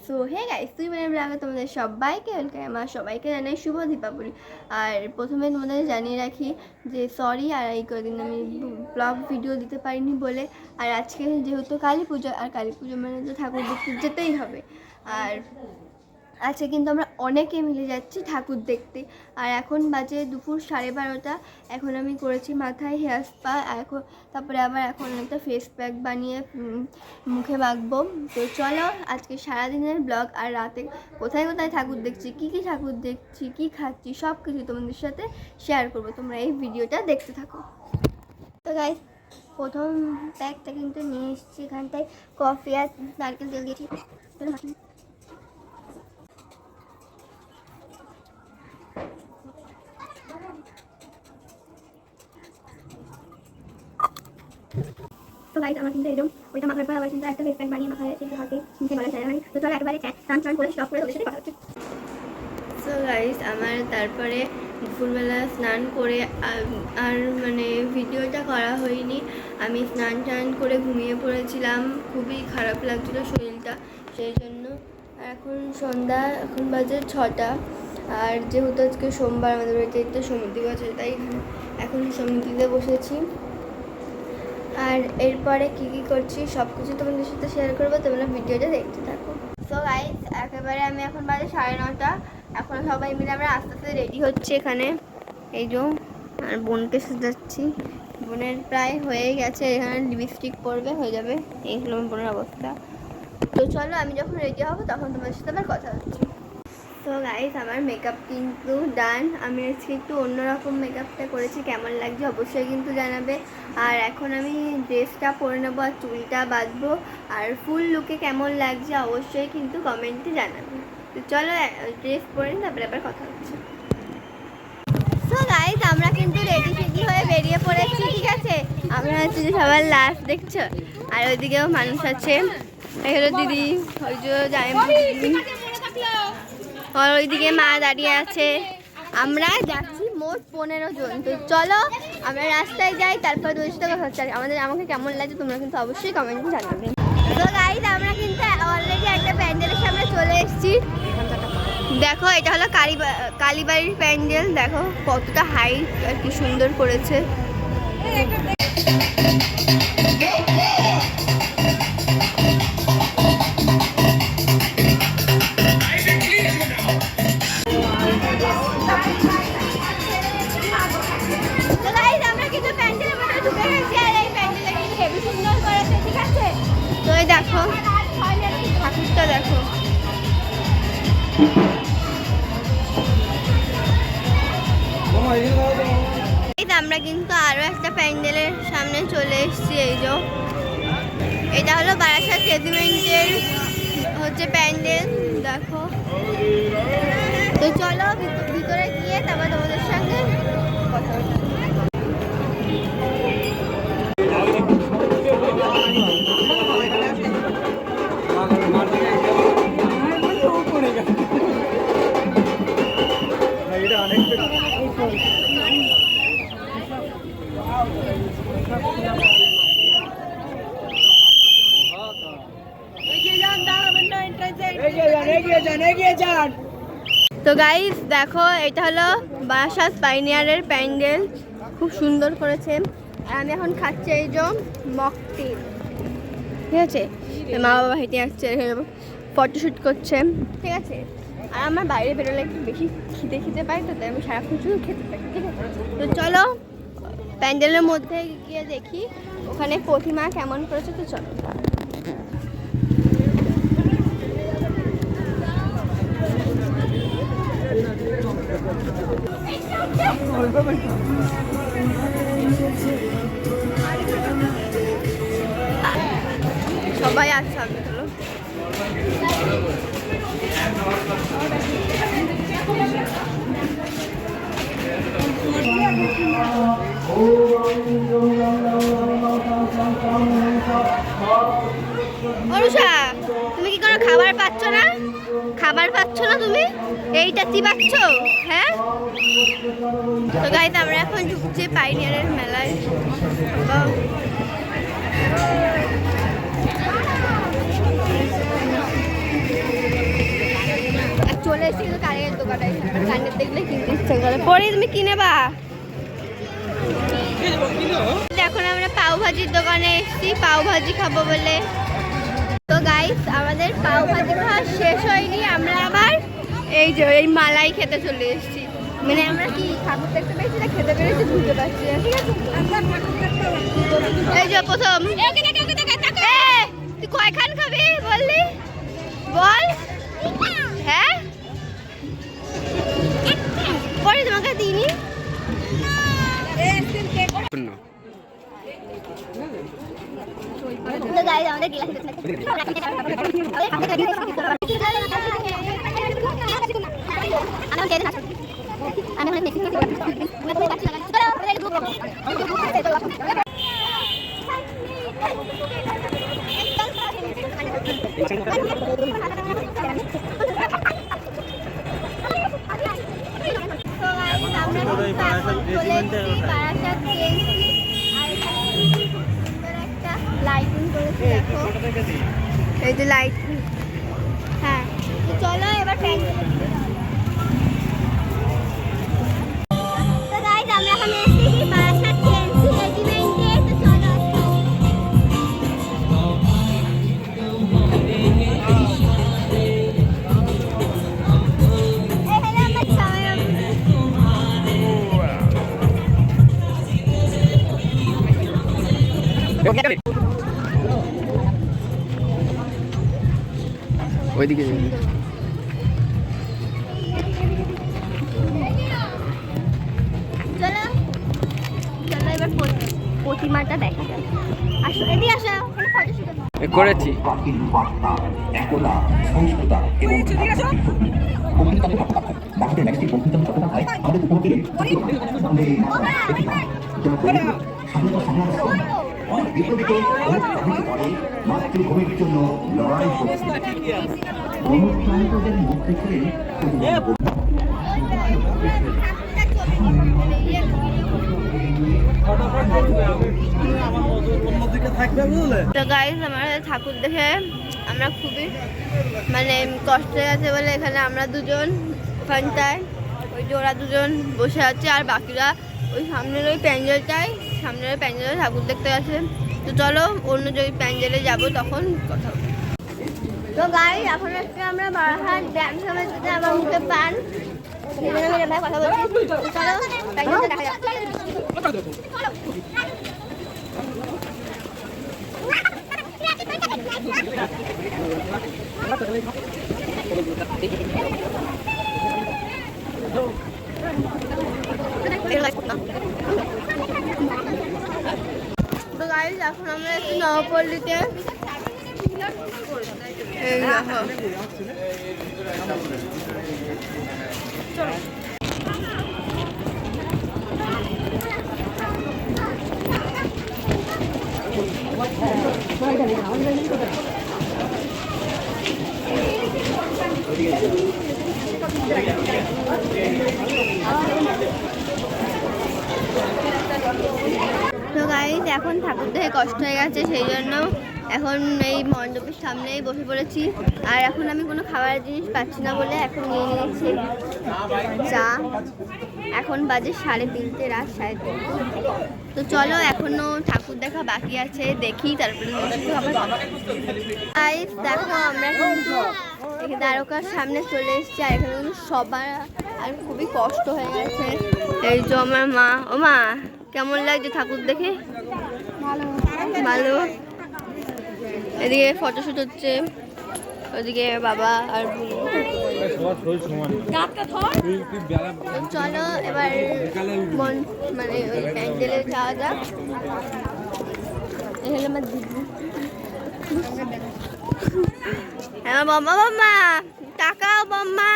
So hey guys, তুই মানে ব্লগে তোমাদের সবাইকে ওয়েলকাম। আমার সবাইকে জানাই শুভ দীপাবলি। আর প্রথমে তোমাদের জানিয়ে রাখি যে সরি, আর এই কদিন আমি ব্লগ ভিডিও দিতে পারিনি বলে। আর আজকে যেহেতু কালী পুজো, আর কালী পুজো মানে তো ঠাকুর দেখতে যেতেই হবে। আর আজকে কিন্তু আমরা অনেকে মিলে যাচ্ছি ঠাকুর দেখতে। আর এখন বাজে দুপুর 12:30। এখন আমি করেছি মাথায় হেয়ার স্পা, এখন তারপরে আবার এখন একটা ফেস প্যাক বানিয়ে মুখে মাখবো। তো চলো আজকে সারাদিনের ব্লগ, আর রাতে কোথায় কোথায় ঠাকুর দেখছি, কী কী ঠাকুর দেখছি, কী খাচ্ছি, সব কিছু তোমাদের সাথে শেয়ার করবো। তোমরা এই ভিডিওটা দেখতে থাকো। তো গাইস, প্রথম প্যাকটা কিন্তু নিয়ে এসেছি এখানটায়, কফি আর নারকেল তেল দিয়েছি। তো গাইস, আমার কিন্তু এরকম ওইটা মাখার পর আবার কিন্তু একটা ফেস প্যাক বানিয়ে মাথায় কিন্তু হাতে মুখে গলা ছাড়া হয়। তো চলো একবারে স্নান করে স্টপ করে ওদের সাথে কথা হচ্ছে। সো গাইস, আমার তারপরে দুপুরবেলা স্নান করে আর মানে ভিডিওটা করা হয়নি। আমি স্নান টান করে ঘুমিয়ে পড়েছিলাম, খুবই খারাপ লাগছিলো শরীরটা, সেই জন্য। এখন সন্ধ্যা, এখন বাজে 6টা। আর যেহেতু আজকে সোমবার, আমাদের বাড়িতে একটা সমিতি আছে, তাই এখন সমিতিতে বসেছি। আর এরপরে কী কী করছি সব কিছু তোমাদের সাথে শেয়ার করবো, তোমরা ভিডিওটা দেখতে থাকো। সো গাইস, একেবারে আমি এখন বাজে 9:30। এখন সবাই মিলে আমরা আস্তে আস্তে রেডি হচ্ছে এখানে, এই যে। আর বোনকে সাজাচ্ছি, বোনের প্রায় হয়ে গেছে, এখানে লিপস্টিক পরবে, হয়ে যাবে। এই হলো আমার বোনের অবস্থা। তো চলো, আমি যখন রেডি হবো তখন তোমাদের সাথে আবার কথা হচ্ছে। তো গাইস, আমার মেকআপ কিন্তু ডান। আমি আজকে একটু অন্যরকম মেকআপটা করেছি, কেমন লাগছে অবশ্যই কিন্তু জানাবে। আর এখন আমি ড্রেসটা পরে নেবো আর চুলটা বাঁধবো। আর ফুল লুকে কেমন লাগছে অবশ্যই কিন্তু কমেন্টে জানাবে। তো চলো ড্রেস পরে নিই, তারপরে আবার কথা হচ্ছে। তো গাইস, আমরা কিন্তু রেডি হয়ে বেরিয়ে পড়েছি, ঠিক আছে। আমরা হচ্ছে যে সবার লাস্ট দেখছো, আর ওইদিকেও মানুষ আছে। এগুলো দিদি, ওই যে যাই দিদি, আর ওইদিকে মা দাঁড়িয়ে আছে। আমরা যাচ্ছি মোট 15 জন। তো চলো আমরা রাস্তায় যাই, তারপর ওই সাথে কথা হচ্ছে। আমাকে কেমন লাগছে তোমরা কিন্তু অবশ্যই কমেন্টে জানাবে। তো গাইস, আমরা কিন্তু অলরেডি একটা প্যান্ডেলের সামনে চলে এসেছি। দেখো, এটা হলো কালীবাড়ির প্যান্ডেল। দেখো কতটা হাইট আর কি সুন্দর করেছে। তো এই দেখো ঠাকুরটা, দেখো। আমরা কিন্তু আরো একটা প্যান্ডেলের সামনে চলে এসেছি, এই যে। এটা হলো বারাসাত রেজিমেন্টের হচ্ছে প্যান্ডেল, দেখো। তো চলো ভিতরে গিয়ে তারপর তোমাদের সঙ্গে কথা বলবো। তো গাইস দেখো, এটা হলো বারাসাত পাইনিয়ারের প্যান্ডেল, খুব সুন্দর করেছে। আর আমি এখন খাচ্ছি এই যে মকটেল, ঠিক আছে। মা বাবা হেঁটে আসছে, ফটোশ্যুট করছে, ঠিক আছে। আর আমার বাইরে বেরোলে একটু বেশি খিদে পাই, তো তাই আমি সারাক্ষণ শুধু খেতে পাই, ঠিক আছে। তো চলো প্যান্ডেলের মধ্যে গিয়ে দেখি ওখানে প্রতিমা কেমন করেছে। তো চলো। সবাই আসছে, আমি চলো। অনুষা, তুমি কি কোনো খাবার পাচ্ছ না? তুমি এইটা চিবাচ্ছ, হ্যাঁ? তো গাইস, আমরা এখন ঢুকছি পাইনিয়ারের মেলায়। চলে এসেছি কিন্তু কানের দোকানে, কানের দেখলে কিনতে ইচ্ছে করে। পরে তুমি কিনে বা। এখন আমরা পাও ভাজির দোকানে এসেছি, পাও ভাজি খাবো বলে। তো গাইস আমাদের পাও ভাজি খাওয়া শেষ হয়নি, আমরা আবার এই যে এই মালাই খেতে চলে এসেছি। মানে আমরা কি ঠাকুর দেখতে পেয়েছি না খেতে পেরেছি বুঝতে পারছি না, ঠিক আছে। এই যে প্রথম তুই কয়খান খাবি বললি বল? হ্যাঁ পরে তোমাকে দিইনি। তো গাইস আমাদের গিলাস লাইটিং করেছে দেখো, এই যে লাইট। হ্যাঁ তো চলো এবার তো গাইস আমরা এখন এসেছি কি বারাসাত কেএনসি রেজিমেন্টে। তো চলো ওইদিকে চলো চলো এবার প্রতিমাটা দেখা যাবে। আসো এদিকে আসো, ওখানে ফটো শুট করেছি। মাতৃভূমির জন্য লড়াই করছে অনুপ্রাণিতদের মুখ থেকে তো গাইস আমাদের ঠাকুর দেখে আমরা খুবই মানে কষ্ট হয়ে গেছে বলে এখানে আমরা দুজন ওখানটায় ওই যে ওরা দুজন বসে আছে, আর বাকিরা ওই সামনের ওই প্যান্ডেলটায় সামনের ওই প্যান্ডেলে ঠাকুর দেখতে গেছে। তো চলো অন্য যে প্যান্ডেলে যাবো তখন কথা হবে। তো গাইস এখন আজকে আমরা বারাহাট ড্যাম সামনে যেতে আমার মুখে পান কথা বলছি। চলো প্যান্ডেলটা দেখা যাক। তো গাইস এখন আমরা একটু নবপল্লীতে এই দেখো তো গাইস এখন ঠাকুর দেখে কষ্ট হয়ে গেছে, সেই জন্য এখন এই মণ্ডপের সামনেই বসে পড়েছি। আর এখন আমি কোনো খাবারের জিনিস পাচ্ছি না বলে এখন নিয়ে নিয়েছি চা। এখন বাজে 3:30, রাত 3:30। তো চলো এখনো ঠাকুর দেখা বাকি আছে, দেখি তারপরে গাইস দেখো আমরা কিন্তু দ্বারকার সামনে চলে এসেছি। আর এখানে কিন্তু সবার আর খুবই কষ্ট হয়ে গেছে। এই যে আমার মা, ও মা কেমন লাগছে ঠাকুর দেখে? ভালো। এদিকে ফটোশুট হচ্ছে, ওদিকে বাবা আর চলো এবার মানে ওই প্যান্ডেলে যাওয়া যাক। এখানে আমার দিদি, আমার বম্মা, বম্মা টাকাও বম্মা।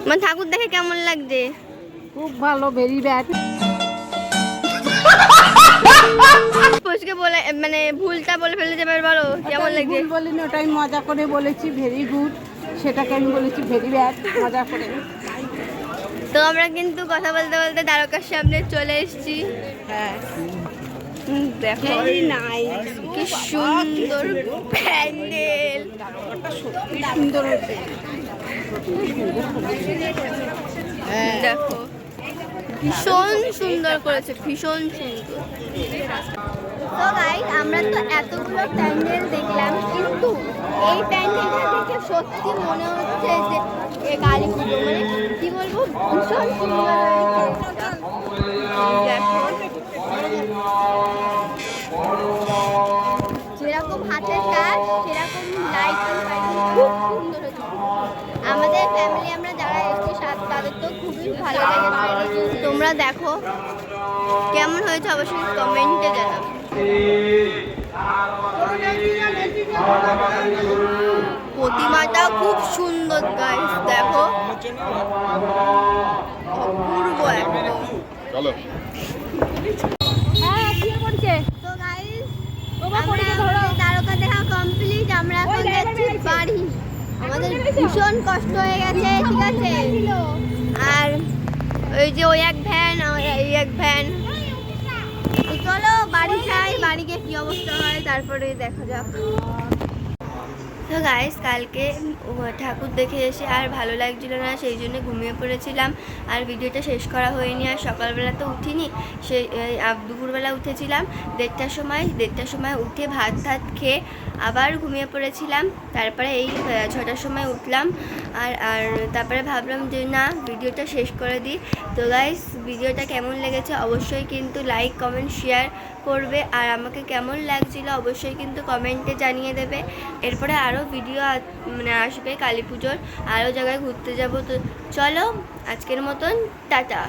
আমার ঠাকুর দেখে কেমন লাগছে? খুব ভালো, ভেরি ব্যাড। পুচকে বলে মানে ভুলটা বলে ফেলে যাবে, বলো কেমন লাগছে? ভুল বলিনি, ওটাই মজা করে বলেছি ভেরি গুড, সেটাকে আমি বলেছি ভেরি ব্যাড মজা করে। তো আমরা কিন্তু কথা বলতে বলতে দ্বারকার সামনে চলে এসেছি। হ্যাঁ দেখো কি সুন্দর প্যান্ডেল। চারপাশটা সত্যি সুন্দর হয়েছে। হ্যাঁ দেখো ভীষণ সুন্দর করেছে, ভীষণ সুন্দর। তো গাইস আমরা তো এতগুলো প্যান্ডেল দেখলাম, কিন্তু এই প্যান্ডেলটা দেখে সত্যি মনে হচ্ছে যে এ কালী পুজো, মানে কি বলবো, ভীষণ সুন্দর হয়েছে। দেখো যেরকম হাতের কাজ সেরকম লাইটিং খুব সুন্দর হয়েছে। আমাদের ফ্যামিলি আমরা যারা এসেছি তাদের তো খুবই ভালো লেগেছে। তোমরা দেখো কেমন হয়েছে অবশ্যই কমেন্টে জানাবে। প্রতিমাটা খুব সুন্দর গাইস, দেখো অপূর্ব একদম। চলো হ্যাঁ কি করছে তো গাইস, আমাদের তারকা দেখা কমপ্লিট। আমরা এখন যাচ্ছি বাড়ি। আমাদের ভীষণ কষ্ট হয়ে গেছে, ঠিক আছে। আর ওই যে ওই এক ভ্যান আর এই এক ভ্যান, তো চলো বাড়ি যাই। বাড়ি গিয়ে কি অবস্থা হয় তারপরে দেখা যাক। তো গাইস কালকে ঠাকুর দেখে এসে আর ভালো লাগছিল না, সেই জন্য ঘুমিয়ে পড়েছিলাম। আর ভিডিওটা শেষ করা হয়নি। আর সকালবেলা তো উঠিনি, সেই দুপুরবেলা উঠেছিলাম 1:30 সময় উঠে ভাত খেয়ে আবার ঘুমিয়ে পড়েছিলাম। তারপরে এই 6টার সময় উঠলাম। আর তারপরে ভাবলাম যে না, ভিডিওটা শেষ করে দিই। তো গাইস ভিডিওটা কেমন লেগেছে অবশ্যই কিন্তু লাইক কমেন্ট শেয়ার করবে। আর আমাকে কেমন লাগছিল অবশ্যই কিন্তু কমেন্টে জানিয়ে দেবে। এরপরে আরও ভিডিও মানে আসবে কালী পুজোর, আরও জায়গায় ঘুরতে যাব। তো চলো আজকের মতন টাটা।